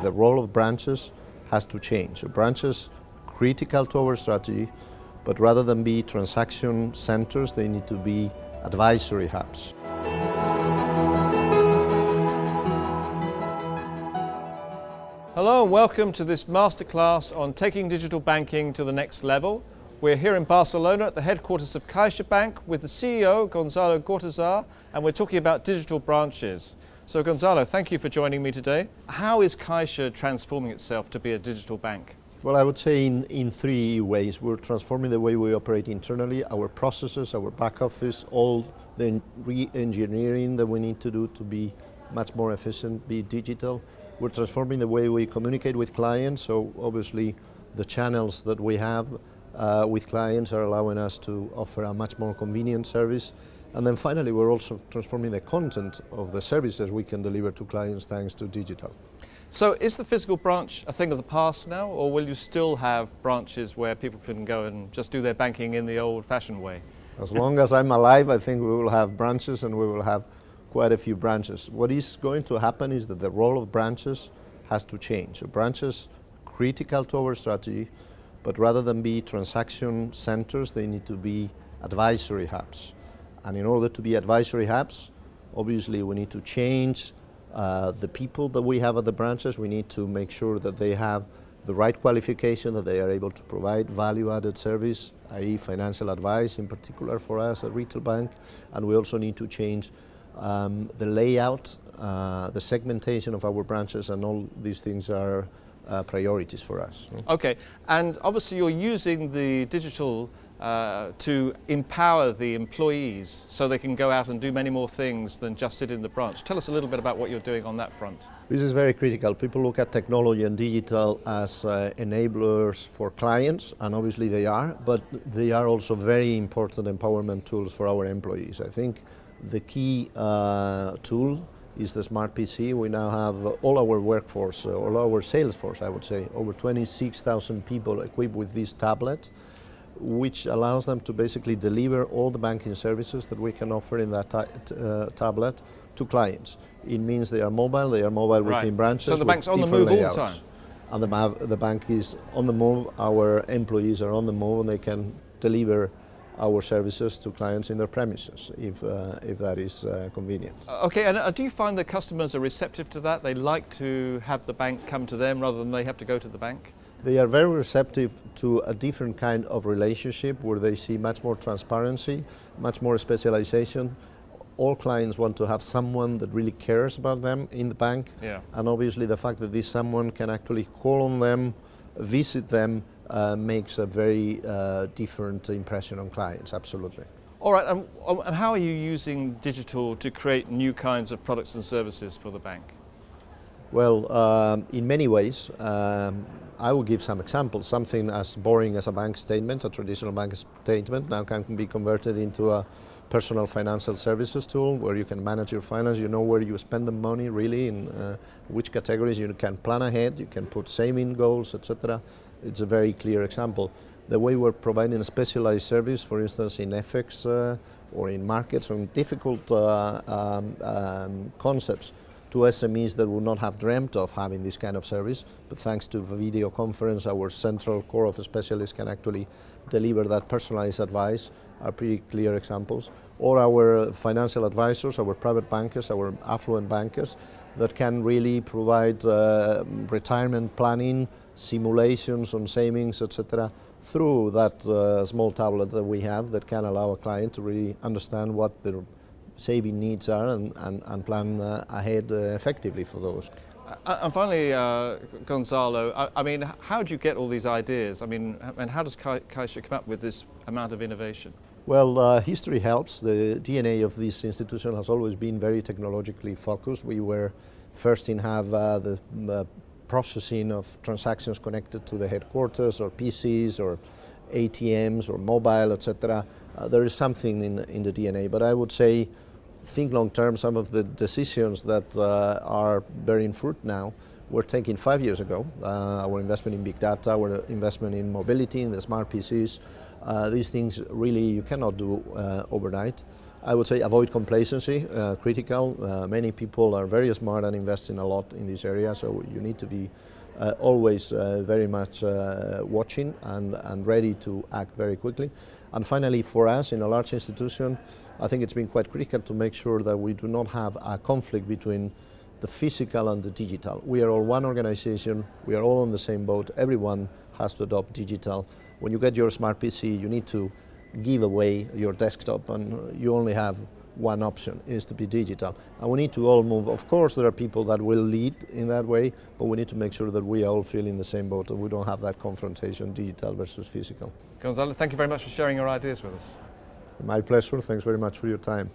the role of branches has to change. Branches critical to our strategy, but rather than be transaction centers, they need to be advisory hubs. Hello and welcome to this masterclass on taking digital banking to the next level. We're here in Barcelona at the headquarters of CaixaBank with the CEO, Gonzalo Gortázar, and we're talking about digital branches. So Gonzalo, thank you for joining me today. How is Caixa transforming itself to be a digital bank? Well, I would say in three ways. We're transforming the way we operate internally, our processes, our back office, all the re-engineering that we need to do to be much more efficient, be digital. We're transforming the way we communicate with clients, so obviously the channels that we have with clients are allowing us to offer a much more convenient service. And then finally, we're also transforming the content of the services we can deliver to clients thanks to digital. So is the physical branch a thing of the past now, or will you still have branches where people can go and just do their banking in the old-fashioned way? As long as I'm alive, I think we will have branches, and we will have quite a few branches. What is going to happen is that the role of branches has to change. Branches critical to our strategy, but rather than be transaction centers, they need to be advisory hubs. And in order to be advisory hubs, obviously we need to change the people that we have at the branches. We need to make sure that they have the right qualification, that they are able to provide value-added service, i.e. financial advice in particular for us at Retail Bank. And we also need to change the layout, the segmentation of our branches, and all these things are priorities for us. Okay, and obviously you're using the digital to empower the employees so they can go out and do many more things than just sit in the branch. Tell us a little bit about what you're doing on that front. This is very critical. People look at technology and digital as enablers for clients, and obviously they are, but they are also very important empowerment tools for our employees. I think the key tool is the smart PC. We now have all our workforce, all our sales force, I would say, over 26,000 people equipped with this tablet, which allows them to basically deliver all the banking services that we can offer in that tablet to clients. It means they are mobile Right. within branches. So the bank's on the move all the time? And the bank is on the move, our employees are on the move, and they can deliver our services to clients in their premises if that is convenient. Okay, and do you find that customers are receptive to that? They like to have the bank come to them rather than they have to go to the bank? They are very receptive to a different kind of relationship where they see much more transparency, much more specialization. All clients want to have someone that really cares about them in the bank. Yeah. And obviously the fact that this someone can actually call on them, visit them, makes a very different impression on clients, absolutely. All right, and how are you using digital to create new kinds of products and services for the bank? Well, in many ways. I will give some examples. Something as boring as a bank statement, a traditional bank statement, now can be converted into a personal financial services tool where you can manage your finance, you know where you spend the money really, in which categories, you can plan ahead, you can put saving goals, etc. It's a very clear example. The way we're providing a specialized service, for instance, in FX or in markets or in difficult concepts to SMEs that would not have dreamt of having this kind of service, but thanks to video conference, our central core of specialists can actually deliver that personalized advice, are pretty clear examples. Or our financial advisors, our private bankers, our affluent bankers, that can really provide retirement planning, simulations on savings, etc., through that small tablet that we have that can allow a client to really understand what their saving needs are and plan ahead effectively for those. And finally, Gonzalo, I mean, how do you get all these ideas? I mean, and how does Caixa come up with this amount of innovation? Well, history helps. The DNA of this institution has always been very technologically focused. We were first in have the processing of transactions connected to the headquarters or PCs or ATMs or mobile, etc. There is something in the DNA, but I would say think long term. Some of the decisions that are bearing fruit now were taken 5 years ago. Our investment in big data, our investment in mobility, in the smart PCs, these things really you cannot do overnight. I would say avoid complacency, critical. Many people are very smart and investing a lot in this area, so you need to be always very much watching and ready to act very quickly. And finally, for us in a large institution, I think it's been quite critical to make sure that we do not have a conflict between the physical and the digital. We are all one organization, we are all on the same boat, everyone has to adopt digital. When you get your smart PC, you need to give away your desktop, and you only have one option, is to be digital. And we need to all move. Of course, there are people that will lead in that way, but we need to make sure that we are all feeling the same boat and we don't have that confrontation, digital versus physical. Gonzalo, thank you very much for sharing your ideas with us. My pleasure. Thanks very much for your time.